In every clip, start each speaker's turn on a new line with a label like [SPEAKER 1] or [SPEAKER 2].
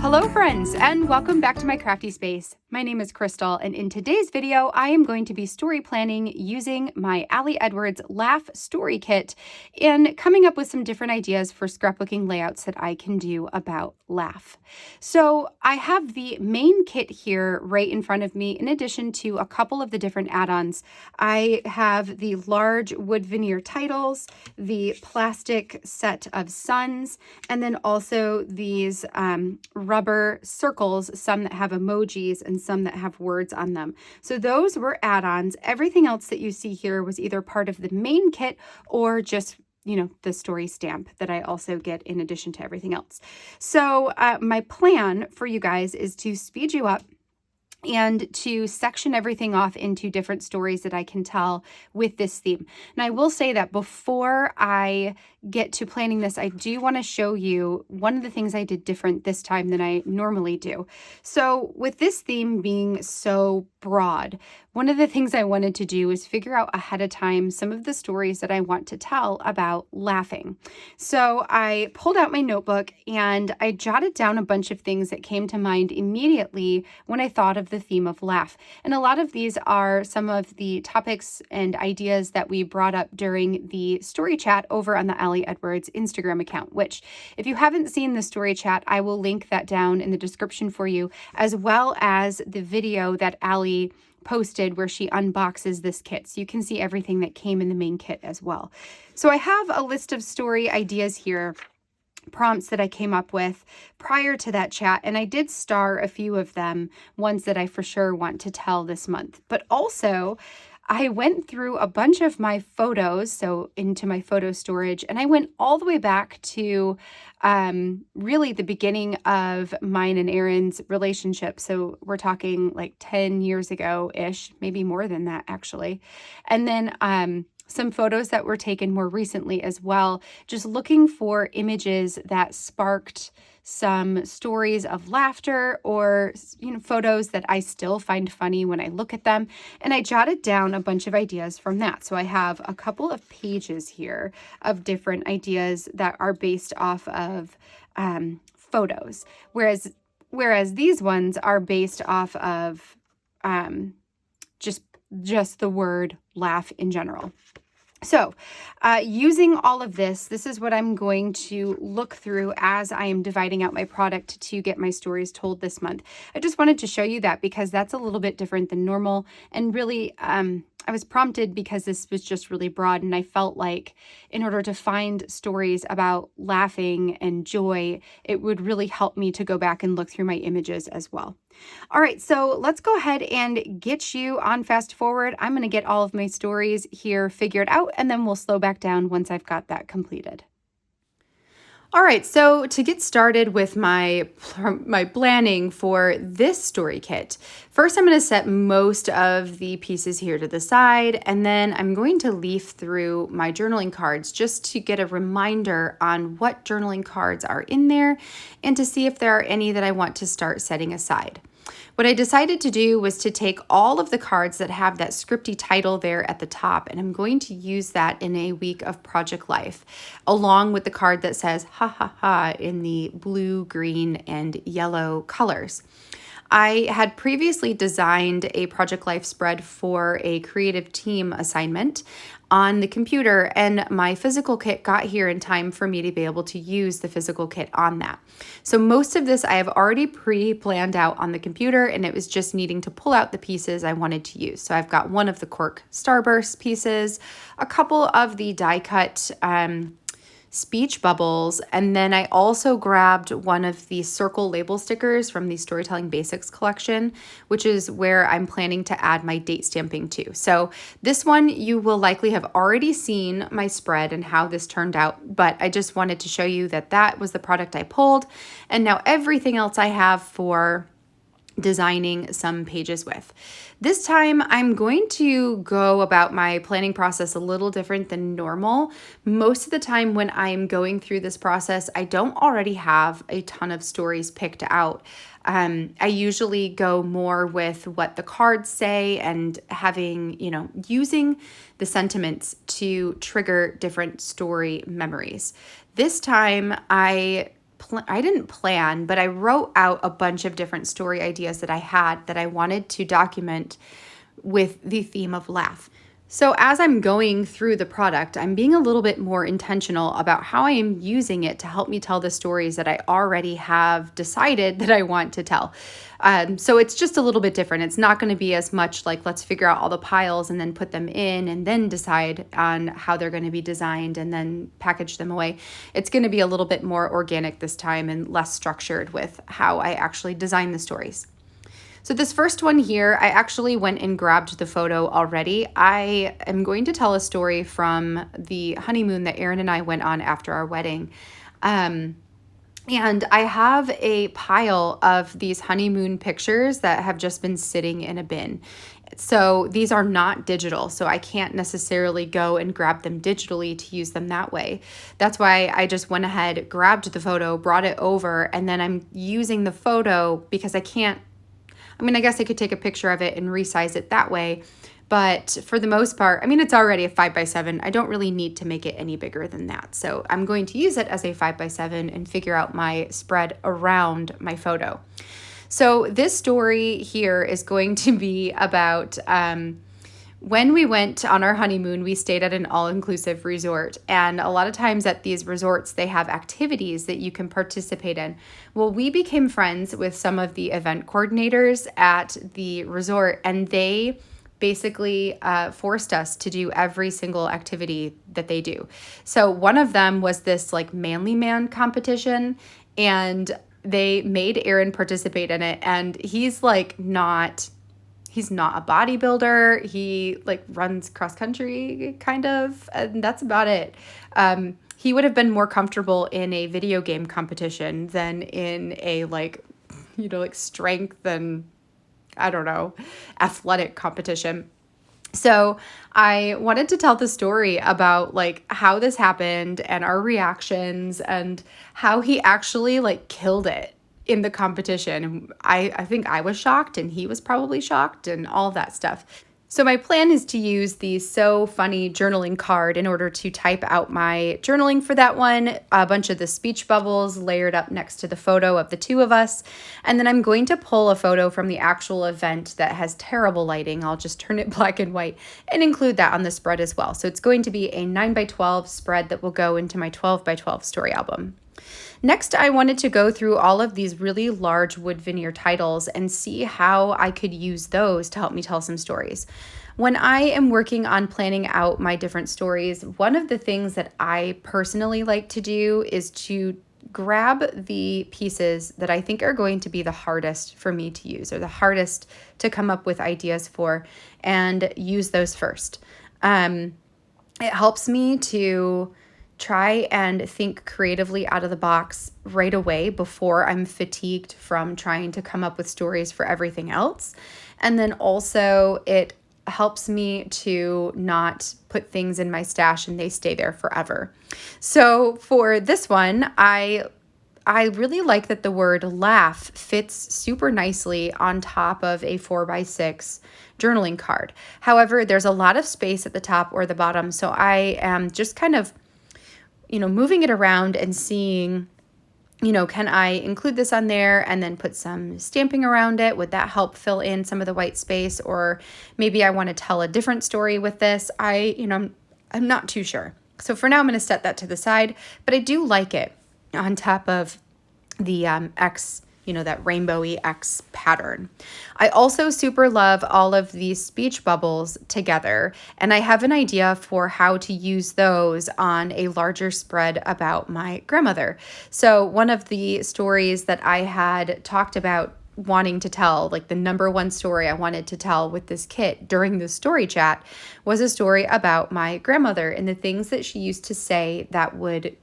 [SPEAKER 1] Hello friends, and welcome back to my crafty space. My name is Crystal, and in today's video, I am going to be story planning using my Ali Edwards Laugh Story Kit and coming up with some different ideas for scrapbooking layouts that I can do about Laugh. So I have the main kit here right in front of me, in addition to a couple of the different add-ons. I have the large wood veneer titles, the plastic set of suns, and then also these rubber circles, some that have emojis and some that have words on them. So those were add-ons. Everything else that you see here was either part of the main kit or just the story stamp that I also get in addition to everything else. So my plan for you guys is to speed you up and to section everything off into different stories that I can tell with this theme. And I will say that before I get to planning this, I do want to show you one of the things I did different this time than I normally do. So with this theme being so broad, one of the things I wanted to do is figure out ahead of time some of the stories that I want to tell about laughing. So I pulled out my notebook and I jotted down a bunch of things that came to mind immediately when I thought of the theme of laugh. And a lot of these are some of the topics and ideas that we brought up during the story chat over on the Ali Edwards Instagram account, which if you haven't seen the story chat, I will link that down in the description for you, as well as the video that Ali posted where she unboxes this kit. So you can see everything that came in the main kit as well. So I have a list of story ideas here, prompts that I came up with prior to that chat, and I did star a few of them, ones that I for sure want to tell this month. But also I went through a bunch of my photos, so into my photo storage, and I went all the way back to really the beginning of mine and Aaron's relationship. So we're talking like 10 years ago-ish, maybe more than that actually. And then some photos that were taken more recently as well, just looking for images that sparked some stories of laughter or photos that I still find funny when I look at them. And I jotted down a bunch of ideas from that. So I have a couple of pages here of different ideas that are based off of photos, whereas these ones are based off of just the word laugh in general. So using all of this is what I'm going to look through as I am dividing out my product to get my stories told this month. I just wanted to show you that because that's a little bit different than normal. And really, I was prompted because this was just really broad, and I felt like in order to find stories about laughing and joy, it would really help me to go back and look through my images as well. All right, so let's go ahead and get you on fast forward. I'm going to get all of my stories here figured out, and then we'll slow back down once I've got that completed. All right, so to get started with my planning for this story kit, first I'm going to set most of the pieces here to the side, and then I'm going to leaf through my journaling cards just to get a reminder on what journaling cards are in there and to see if there are any that I want to start setting aside. What I decided to do was to take all of the cards that have that scripty title there at the top, and I'm going to use that in a week of project life, along with the card that says ha ha ha in the blue, green, and yellow colors. I had previously designed a Project Life spread for a creative team assignment on the computer, and my physical kit got here in time for me to be able to use the physical kit on that. So most of this I have already pre-planned out on the computer, and it was just needing to pull out the pieces I wanted to use. So I've got one of the cork starburst pieces, a couple of the die cut speech bubbles, and then I also grabbed one of the circle label stickers from the Storytelling Basics collection, which is where I'm planning to add my date stamping to. So this one you will likely have already seen my spread and how this turned out, but I just wanted to show you that that was the product I pulled, and now everything else I have for designing some pages with. This time I'm going to go about my planning process a little different than normal. Most of the time when I'm going through this process, I don't already have a ton of stories picked out. I usually go more with what the cards say and having, using the sentiments to trigger different story memories. This time I I didn't plan, but I wrote out a bunch of different story ideas that I had that I wanted to document with the theme of laugh. So as I'm going through the product, I'm being a little bit more intentional about how I am using it to help me tell the stories that I already have decided that I want to tell. So it's just a little bit different. It's not going to be as much like, let's figure out all the piles and then put them in and then decide on how they're going to be designed and then package them away. It's going to be a little bit more organic this time and less structured with how I actually design the stories. So this first one here, I actually went and grabbed the photo already. I am going to tell a story from the honeymoon that Aaron and I went on after our wedding. And I have a pile of these honeymoon pictures that have just been sitting in a bin. So these are not digital, so I can't necessarily go and grab them digitally to use them that way. That's why I just went ahead, grabbed the photo, brought it over, and then I'm using the photo because I guess I could take a picture of it and resize it that way. But for the most part, it's already a 5x7. I don't really need to make it any bigger than that. So I'm going to use it as a 5x7 and figure out my spread around my photo. So this story here is going to be about when we went on our honeymoon, we stayed at an all-inclusive resort. And a lot of times at these resorts, they have activities that you can participate in. Well, we became friends with some of the event coordinators at the resort, and they basically forced us to do every single activity that they do. So one of them was this like manly man competition, and they made Aaron participate in it. And he's not a bodybuilder. He like runs cross country kind of, and that's about it. He would have been more comfortable in a video game competition than in a strength and athletic competition. So I wanted to tell the story about how this happened and our reactions and how he actually killed it in the competition. I think I was shocked and he was probably shocked and all that stuff. So my plan is to use the So Funny journaling card in order to type out my journaling for that one, a bunch of the speech bubbles layered up next to the photo of the two of us. And then I'm going to pull a photo from the actual event that has terrible lighting. I'll just turn it black and white and include that on the spread as well. So it's going to be a 9x12 spread that will go into my 12x12 story album. Next, I wanted to go through all of these really large wood veneer titles and see how I could use those to help me tell some stories. When I am working on planning out my different stories, one of the things that I personally like to do is to grab the pieces that I think are going to be the hardest for me to use or the hardest to come up with ideas for and use those first. It helps me to try and think creatively out of the box right away before I'm fatigued from trying to come up with stories for everything else. And then also it helps me to not put things in my stash and they stay there forever. So for this one, I really like that the word laugh fits super nicely on top of a 4x6 journaling card. However, there's a lot of space at the top or the bottom. So I am just kind of moving it around and seeing, can I include this on there and then put some stamping around it? Would that help fill in some of the white space? Or maybe I want to tell a different story with this. I'm not too sure. So for now, I'm going to set that to the side, but I do like it on top of the X, that rainbowy X pattern. I also super love all of these speech bubbles together, and I have an idea for how to use those on a larger spread about my grandmother. So one of the stories that I had talked about wanting to tell, the number one story I wanted to tell with this kit during the story chat, was a story about my grandmother and the things that she used to say that we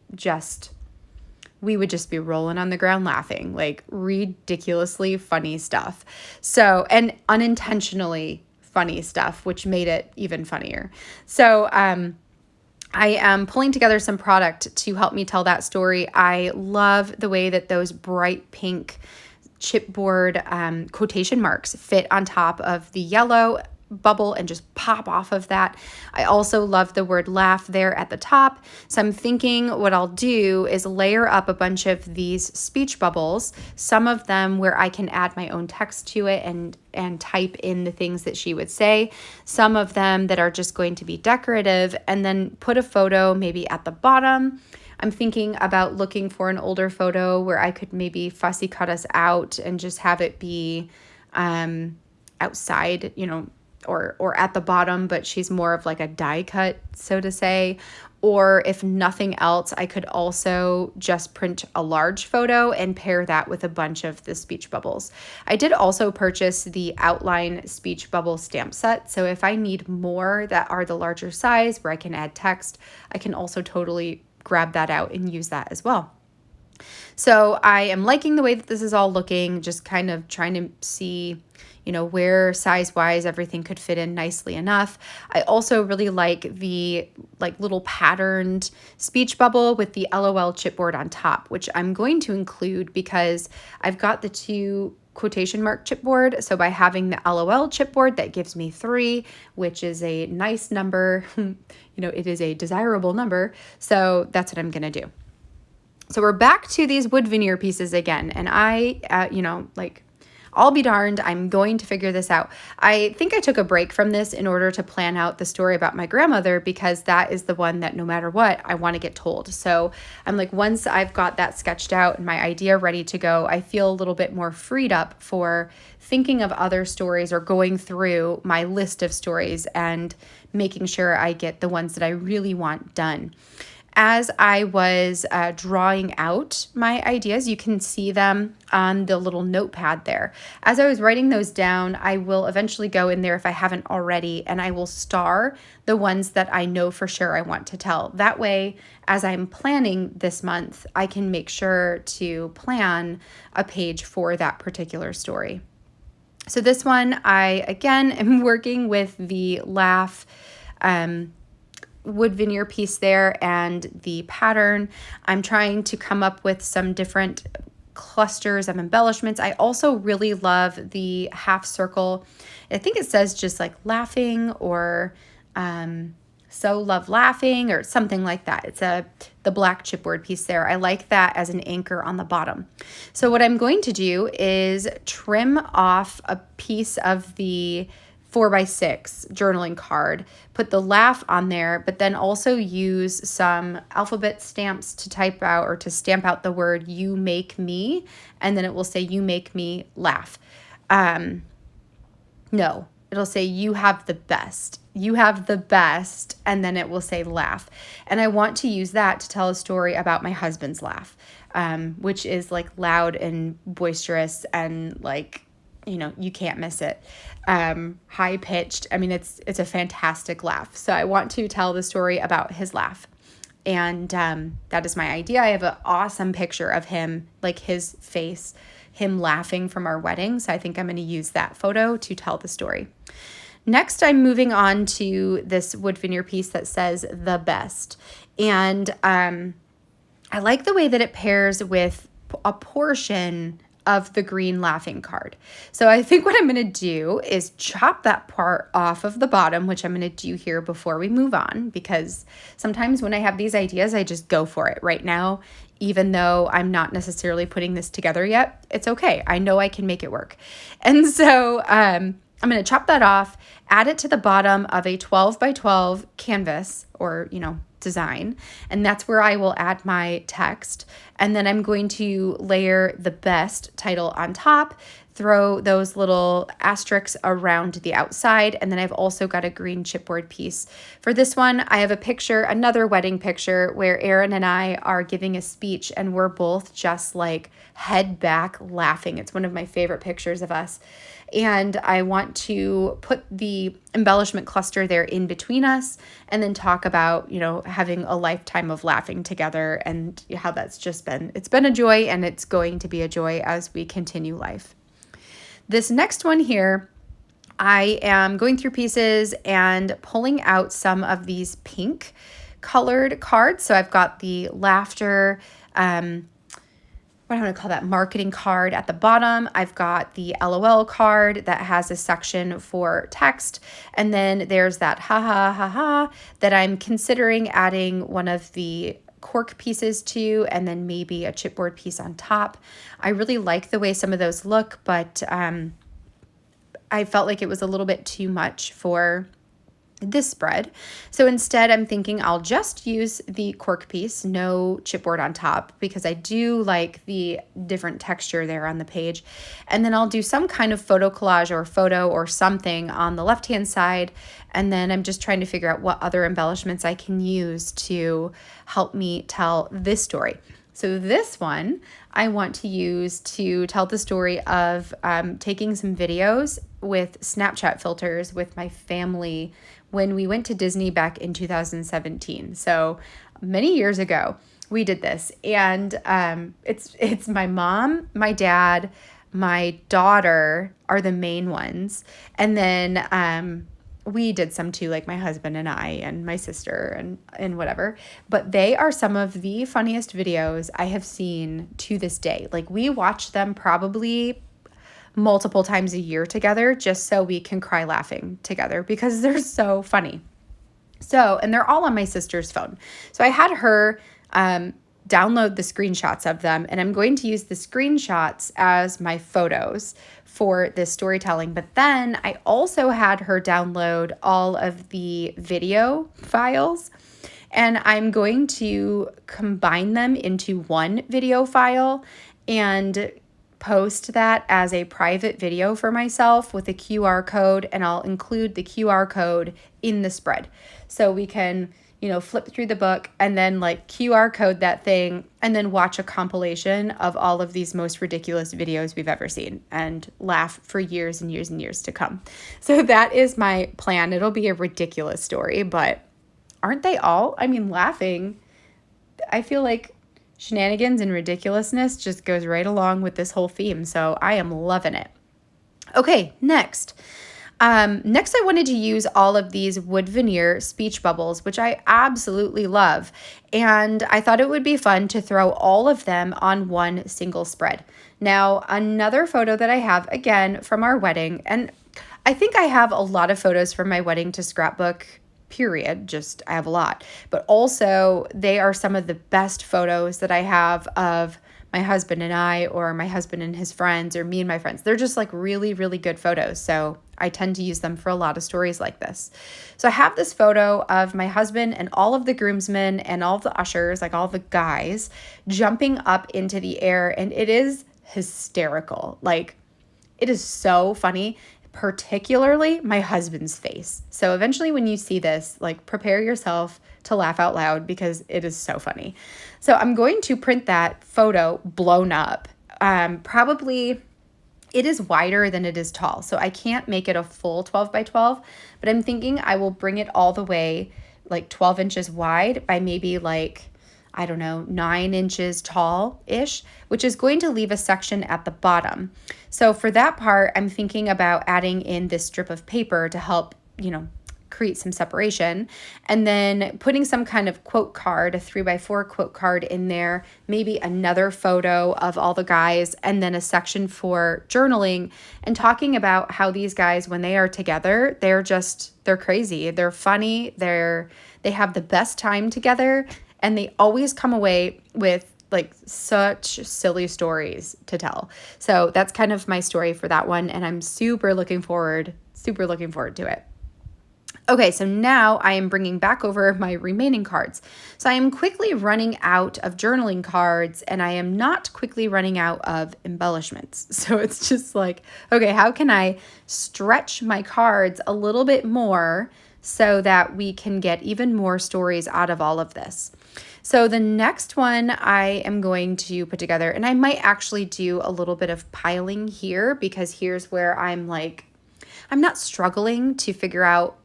[SPEAKER 1] would just be rolling on the ground laughing, ridiculously funny stuff. So, and unintentionally funny stuff, which made it even funnier. So, I am pulling together some product to help me tell that story. I love the way that those bright pink chipboard quotation marks fit on top of the yellow bubble and just pop off of that. I also love the word laugh there at the top. So I'm thinking what I'll do is layer up a bunch of these speech bubbles, some of them where I can add my own text to it and type in the things that she would say, some of them that are just going to be decorative, and then put a photo maybe at the bottom. I'm thinking about looking for an older photo where I could maybe fussy cut us out and just have it be outside, or at the bottom, but she's more of like a die cut, so to say. Or if nothing else, I could also just print a large photo and pair that with a bunch of the speech bubbles. I did also purchase the outline speech bubble stamp set. So if I need more that are the larger size where I can add text, I can also totally grab that out and use that as well. So I am liking the way that this is all looking, just kind of trying to see, where size-wise everything could fit in nicely enough. I also really like the little patterned speech bubble with the LOL chipboard on top, which I'm going to include because I've got the 2 quotation mark chipboard. So by having the LOL chipboard, that gives me 3, which is a nice number. It is a desirable number. So that's what I'm going to do. So we're back to these wood veneer pieces again. And I'll be darned, I'm going to figure this out. I think I took a break from this in order to plan out the story about my grandmother, because that is the one that no matter what, I want to get told. So I'm like, once I've got that sketched out and my idea ready to go, I feel a little bit more freed up for thinking of other stories or going through my list of stories and making sure I get the ones that I really want done. As I was drawing out my ideas, you can see them on the little notepad there. As I was writing those down, I will eventually go in there if I haven't already, and I will star the ones that I know for sure I want to tell. That way, as I'm planning this month, I can make sure to plan a page for that particular story. So this one, I, again, am working with the laugh wood veneer piece there and the pattern. I'm trying to come up with some different clusters of embellishments. I also really love the half circle. I think it says just like laughing or so love laughing or something like that. It's the black chipboard piece there. I like that as an anchor on the bottom. So what I'm going to do is trim off a piece of the 4x6 journaling card, put the laugh on there, but then also use some alphabet stamps to type out or to stamp out the word "you make me," and then it will say "you make me laugh." No, it'll say "you have the best." You have the best, and then it will say laugh. And I want to use that to tell a story about my husband's laugh, which is like loud and boisterous and like, you can't miss it. High pitched. I mean, it's a fantastic laugh. So I want to tell the story about his laugh. And that is my idea. I have an awesome picture of him, like his face, him laughing from our wedding. So I think I'm going to use that photo to tell the story. Next, I'm moving on to this wood veneer piece that says "the best." And I like the way that it pairs with a portion of the green laughing card. So I think what I'm going to do is chop that part off of the bottom, which I'm going to do here before we move on, because sometimes when I have these ideas, I just go for it right now, even though I'm not necessarily putting this together yet. It's okay. I know I can make it work. And so I'm going to chop that off, add it to the bottom of a 12 by 12 canvas or, design. And that's where I will add my text. And then I'm going to layer the best title on top, throw those little asterisks around the outside. And then I've also got a green chipboard piece. For this one, I have a picture, another wedding picture where Aaron and I are giving a speech and we're both just like head back laughing. It's one of my favorite pictures of us. And I want to put the embellishment cluster there in between us and then talk about, having a lifetime of laughing together and how that's just it's been a joy and it's going to be a joy as we continue life. This next one here, I am going through pieces and pulling out some of these pink colored cards. So I've got the laughter, what what do I want to call that, marketing card at the bottom. I've got the LOL card that has a section for text. And then there's that ha ha ha ha that I'm considering adding one of the cork pieces to, and then maybe a chipboard piece on top. I really like the way some of those look, but I felt like it was a little bit too much for this spread. So instead, I'm thinking I'll just use the cork piece, no chipboard on top, because I do like the different texture there on the page. And then I'll do some kind of photo collage or photo or something on the left-hand side. And then I'm just trying to figure out what other embellishments I can use to help me tell this story. So this one I want to use to tell the story of taking some videos with Snapchat filters with my family when we went to Disney back in 2017. So many years ago, we did this. And it's my mom, my dad, my daughter are the main ones. And then we did some too, like my husband and I and my sister and whatever. But they are some of the funniest videos I have seen to this day. Like we watch them probably multiple times a year together just so we can cry laughing together because they're so funny. So, and they're all on my sister's phone. So I had her download the screenshots of them, and I'm going to use the screenshots as my photos for this storytelling. But then I also had her download all of the video files, and I'm going to combine them into one video file and post that as a private video for myself with a QR code, and I'll include the QR code in the spread. So we can, flip through the book and then like QR code that thing and then watch a compilation of all of these most ridiculous videos we've ever seen and laugh for years and years and years to come. So that is my plan. It'll be a ridiculous story, but aren't they all? I mean, laughing, I feel like shenanigans and ridiculousness just goes right along with this whole theme. So I am loving it. Okay, next I wanted to use all of these wood veneer speech bubbles, which I absolutely love. And I thought it would be fun to throw all of them on one single spread. Now, another photo that I have, again, from our wedding, and I think I have a lot of photos from my wedding to Scrapbook, period. Just, I have a lot. But also, they are some of the best photos that I have of my husband and I, or my husband and his friends, or me and my friends. They're just like really, really good photos. So I tend to use them for a lot of stories like this. So I have this photo of my husband and all of the groomsmen and all of the ushers, like all the guys, jumping up into the air. And it is hysterical. Like, it is so funny, particularly my husband's face. So eventually when you see this, like, prepare yourself to laugh out loud because it is so funny. So I'm going to print that photo blown up. Probably it is wider than it is tall, so I can't make it a full 12 by 12, but I'm thinking I will bring it all the way like 12 inches wide by maybe like, I don't know, 9 inches tall-ish, which is going to leave a section at the bottom. So for that part, I'm thinking about adding in this strip of paper to help, create some separation, and then putting some kind of quote card, a 3x4 quote card in there, maybe another photo of all the guys, and then a section for journaling and talking about how these guys, when they are together, they're crazy, they're funny, they have the best time together, and they always come away with like such silly stories to tell. So that's kind of my story for that one, and I'm super looking forward to it. Okay, so now I am bringing back over my remaining cards. So I am quickly running out of journaling cards, and I am not quickly running out of embellishments. So it's just like, okay, how can I stretch my cards a little bit more so that we can get even more stories out of all of this? So the next one I am going to put together, and I might actually do a little bit of piling here because here's where I'm not struggling to figure out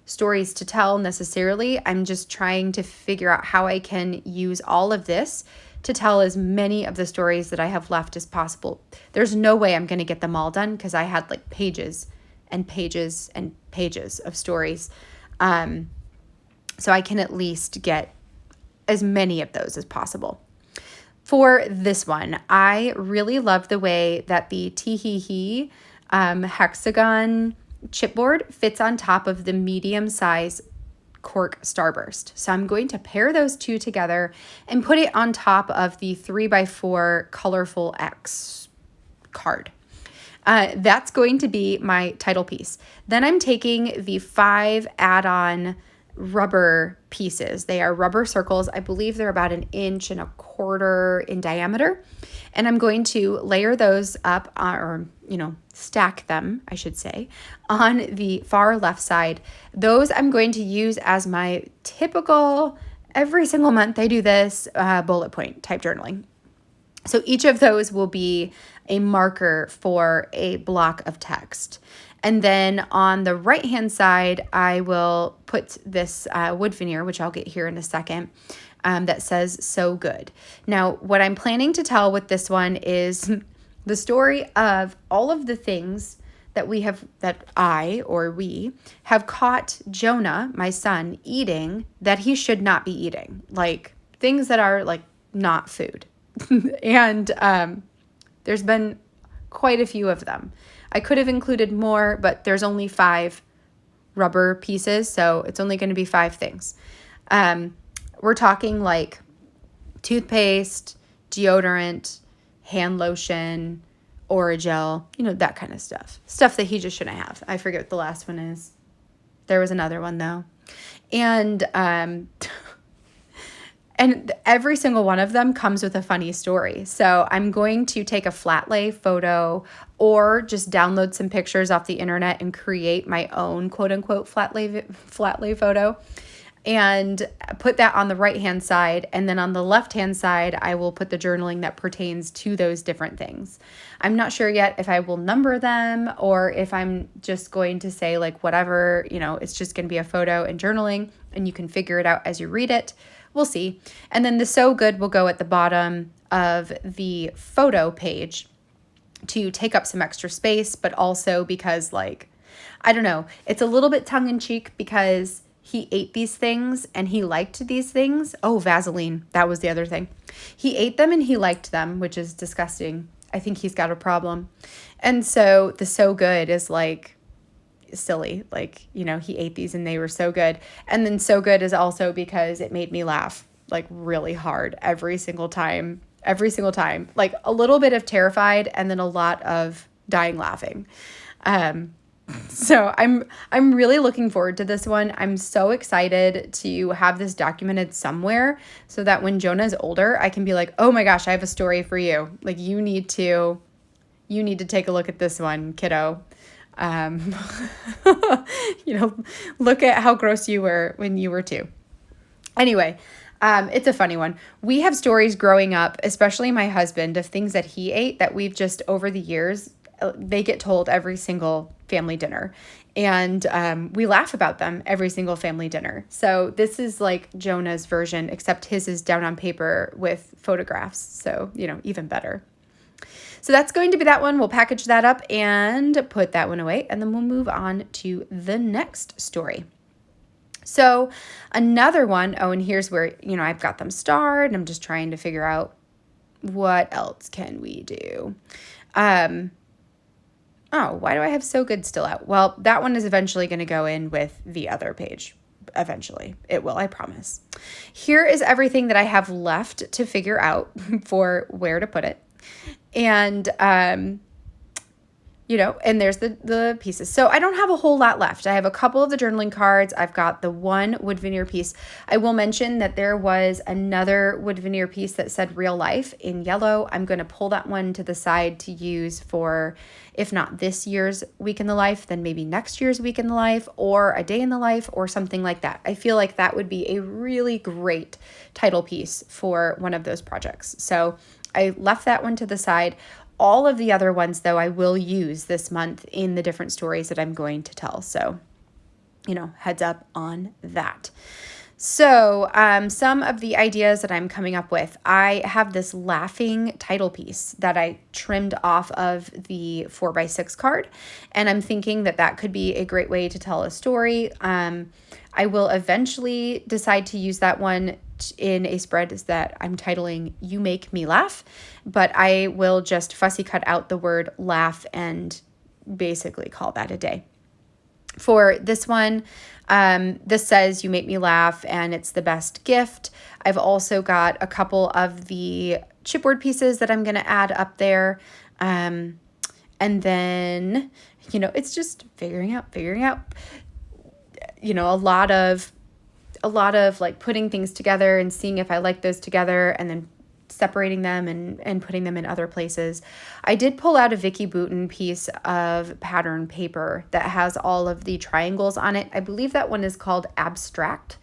[SPEAKER 1] stories to tell necessarily. I'm just trying to figure out how I can use all of this to tell as many of the stories that I have left as possible. There's no way I'm going to get them all done because I had like pages and pages and pages of stories. So I can at least get as many of those as possible. For this one, I really love the way that the tee-hee-hee hexagon chipboard fits on top of the medium size cork starburst. So I'm going to pair those two together and put it on top of the 3x4 colorful X card. That's going to be my title piece. Then I'm taking the 5 add-on rubber pieces. They are rubber circles. I believe they're about 1.25 inches in diameter. And I'm going to layer those up or stack them, I should say, on the far left side. Those I'm going to use as my typical, every single month I do this, bullet point type journaling. So each of those will be a marker for a block of text. And then on the right-hand side, I will put this wood veneer, which I'll get here in a second, that says "so good." Now, what I'm planning to tell with this one is the story of all of the things that we have caught Jonah, my son, eating that he should not be eating, like things that are like not food. And there's been quite a few of them. I could have included more, but there's only 5 rubber pieces, so it's only going to be 5 things. We're talking like toothpaste, deodorant, hand lotion, Orajel, that kind of stuff. Stuff that he just shouldn't have. I forget what the last one is. There was another one though. And and every single one of them comes with a funny story. So I'm going to take a flat lay photo or just download some pictures off the internet and create my own quote unquote flat lay photo and put that on the right-hand side. And then on the left-hand side, I will put the journaling that pertains to those different things. I'm not sure yet if I will number them or if I'm just going to say like whatever, it's just going to be a photo and journaling and you can figure it out as you read it. We'll see. And then the "so good" will go at the bottom of the photo page to take up some extra space, but also because I don't know, it's a little bit tongue in cheek because he ate these things and he liked these things. Oh, Vaseline. That was the other thing. He ate them and he liked them, which is disgusting. I think he's got a problem. And so the "so good" is like silly. He ate these and they were so good. And then "so good" is also because it made me laugh like really hard every single time, like a little bit of terrified and then a lot of dying laughing. So I'm really looking forward to this one. I'm so excited to have this documented somewhere so that when Jonah's older, I can be like, oh my gosh, I have a story for you. Like you need to take a look at this one, kiddo. Look at how gross you were when you were 2. Anyway, it's a funny one. We have stories growing up, especially my husband, of things that he ate that we've just over the years, they get told every single family dinner. And we laugh about them every single family dinner. So this is like Jonah's version, except his is down on paper with photographs. So, even better. So that's going to be that one. We'll package that up and put that one away, and then we'll move on to the next story. So another one, and here's where, I've got them starred, and I'm just trying to figure out what else can we do. Why do I have "so good" still out? Well, that one is eventually going to go in with the other page. Eventually. It will, I promise. Here is everything that I have left to figure out for where to put it. And, and there's the pieces. So I don't have a whole lot left. I have a couple of the journaling cards. I've got the one wood veneer piece. I will mention that there was another wood veneer piece that said "real life" in yellow. I'm going to pull that one to the side to use for, if not this year's week in the life, then maybe next year's week in the life or a day in the life or something like that. I feel like that would be a really great title piece for one of those projects. So I left that one to the side. All of the other ones, though, I will use this month in the different stories that I'm going to tell. So, heads up on that. So some of the ideas that I'm coming up with, I have this laughing title piece that I trimmed off of the 4x6 card, and I'm thinking that that could be a great way to tell a story. I will eventually decide to use that one in a spread that I'm titling You Make Me Laugh, but I will just fussy cut out the word laugh and basically call that a day. For this one, this says You Make Me Laugh and it's the best gift. I've also got a couple of the chipboard pieces that I'm going to add up there. And then, it's just figuring out, a lot of like putting things together and seeing if I like those together and then separating them and putting them in other places. I did pull out a Vicky Bouton piece of pattern paper that has all of the triangles on it. I believe that one is called Abstract.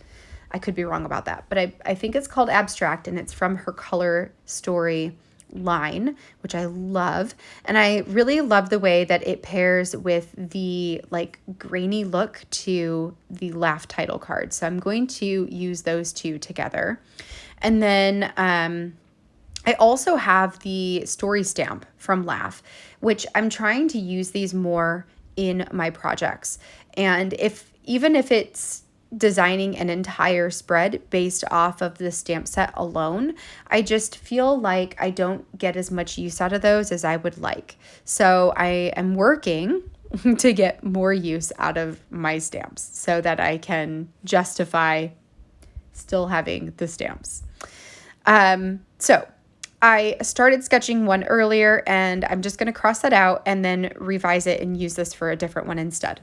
[SPEAKER 1] I could be wrong about that, but I think it's called Abstract, and it's from her Color Story line, which I love. And I really love the way that it pairs with the like grainy look to the Laugh title card. So I'm going to use those two together. And then I also have the story stamp from Laugh, which I'm trying to use these more in my projects. And even if it's designing an entire spread based off of the stamp set alone, I just feel like I don't get as much use out of those as I would like. So I am working to get more use out of my stamps so that I can justify still having the stamps. So I started sketching one earlier, and I'm just going to cross that out and then revise it and use this for a different one instead.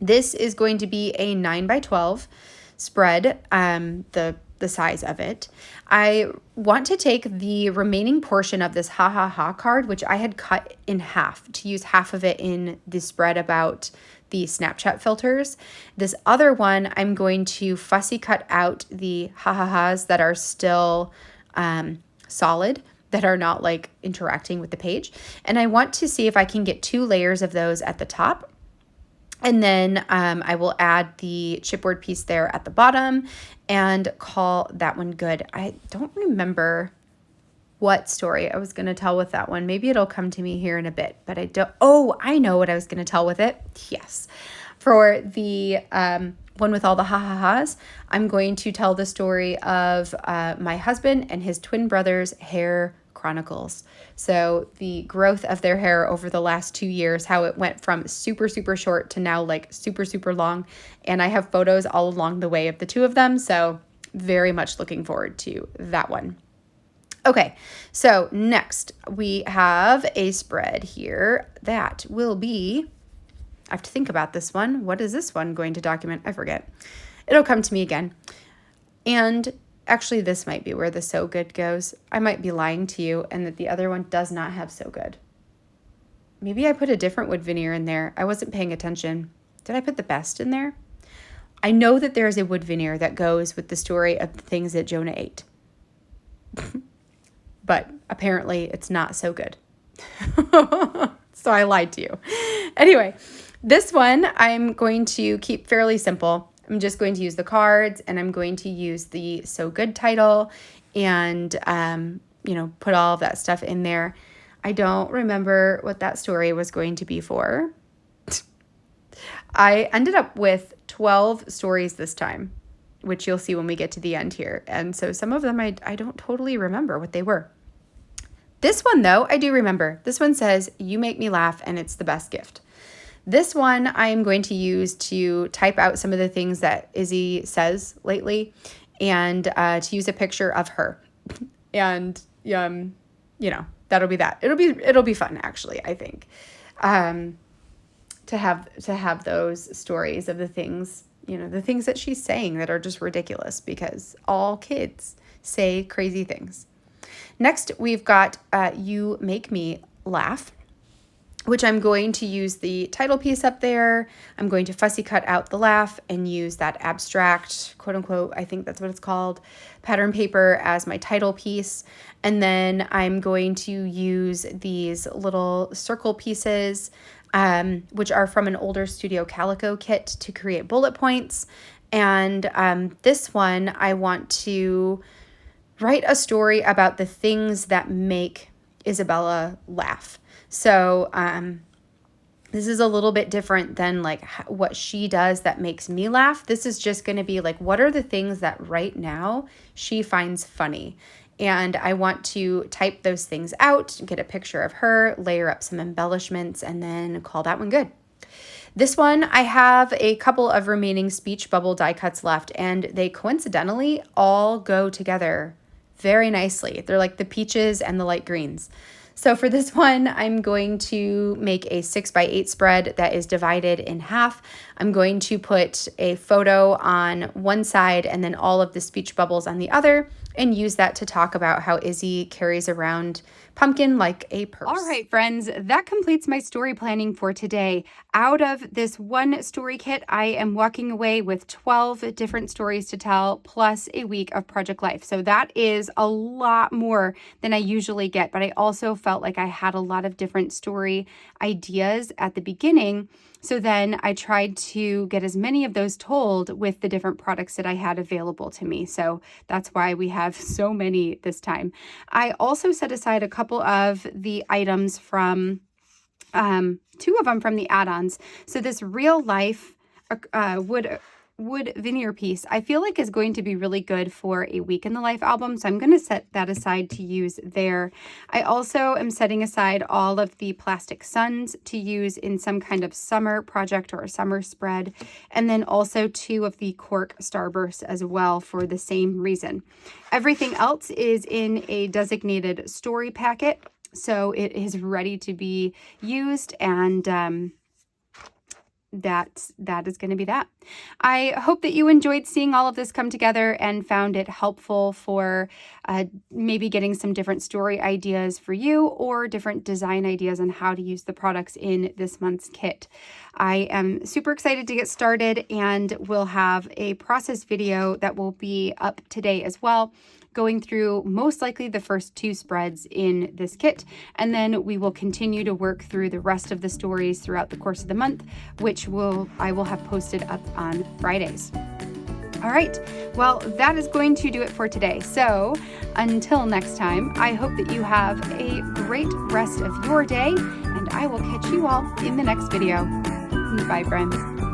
[SPEAKER 1] This is going to be a 9x12 spread, the size of it. I want to take the remaining portion of this ha ha ha card, which I had cut in half, to use half of it in the spread about the Snapchat filters. This other one, I'm going to fussy cut out the ha ha ha's that are still solid, that are not like interacting with the page. And I want to see if I can get 2 layers of those at the top. And then I will add the chipboard piece there at the bottom and call that one good. I don't remember what story I was going to tell with that one. Maybe it'll come to me here in a bit, but I don't. Oh, I know what I was going to tell with it. Yes. For the one with all the ha-ha-has, I'm going to tell the story of my husband and his twin brother's hair chronicles. So the growth of their hair over the last 2 years, how it went from super, super short to now like super, super long. And I have photos all along the way of the two of them. So very much looking forward to that one. Okay, so next we have a spread here that will be, I have to think about this one. What is this one going to document? I forget. It'll come to me again. And actually, this might be where the so good goes. I might be lying to you and that the other one does not have so good. Maybe I put a different wood veneer in there. I wasn't paying attention. Did I put the best in there? I know that there is a wood veneer that goes with the story of the things that Jonah ate. But apparently it's not so good. So I lied to you. Anyway, this one I'm going to keep fairly simple. I'm just going to use the cards, and I'm going to use the So Good title and, put all of that stuff in there. I don't remember what that story was going to be for. I ended up with 12 stories this time, which you'll see when we get to the end here. And so some of them I don't totally remember what they were. This one, though, I do remember. This one says, You Make Me Laugh, and it's the best gift. This one I am going to use to type out some of the things that Izzy says lately and to use a picture of her. And, that'll be that. It'll be fun, actually, I think, to have those stories of the things, the things that she's saying that are just ridiculous because all kids say crazy things. Next, we've got You Make Me Laugh, which I'm going to use the title piece up there. I'm going to fussy cut out the laugh and use that abstract, quote unquote, I think that's what it's called, pattern paper as my title piece. And then I'm going to use these little circle pieces, which are from an older Studio Calico kit to create bullet points. And this one, I want to write a story about the things that make Isabella laugh. So This is a little bit different than like what she does that makes me laugh. This is just going to be like, what are the things that right now she finds funny? And I want to type those things out, get a picture of her, layer up some embellishments, and then call that one good. This one, I have a couple of remaining speech bubble die cuts left, and they coincidentally all go together very nicely. They're like the peaches and the light greens. So for this one, I'm going to make a 6x8 spread that is divided in half. I'm going to put a photo on one side and then all of the speech bubbles on the other, and use that to talk about how Izzy carries around pumpkin like a purse. All right, friends, that completes my story planning for today. Out of this one story kit, I am walking away with 12 different stories to tell, plus a week of project life. So that is a lot more than I usually get, but I also felt like I had a lot of different story ideas at the beginning. So then I tried to get as many of those told with the different products that I had available to me. So that's why we have so many this time. I also set aside a couple of the items from, two of them from the add-ons. So this real life wood veneer piece, I feel like is going to be really good for a week in the life album. So I'm going to set that aside to use there. I also am setting aside all of the plastic suns to use in some kind of summer project or a summer spread. And then also 2 of the cork starbursts as well for the same reason. Everything else is in a designated story packet. So it is ready to be used, and that is going to be that. I hope that you enjoyed seeing all of this come together and found it helpful for maybe getting some different story ideas for you or different design ideas on how to use the products in this month's kit. I am super excited to get started, and we'll have a process video that will be up today as well, going through most likely the first 2 spreads in this kit, and then we will continue to work through the rest of the stories throughout the course of the month, which I will have posted up on Fridays. All right, well, that is going to do it for today. So until next time, I hope that you have a great rest of your day, and I will catch you all in the next video. Bye, friends.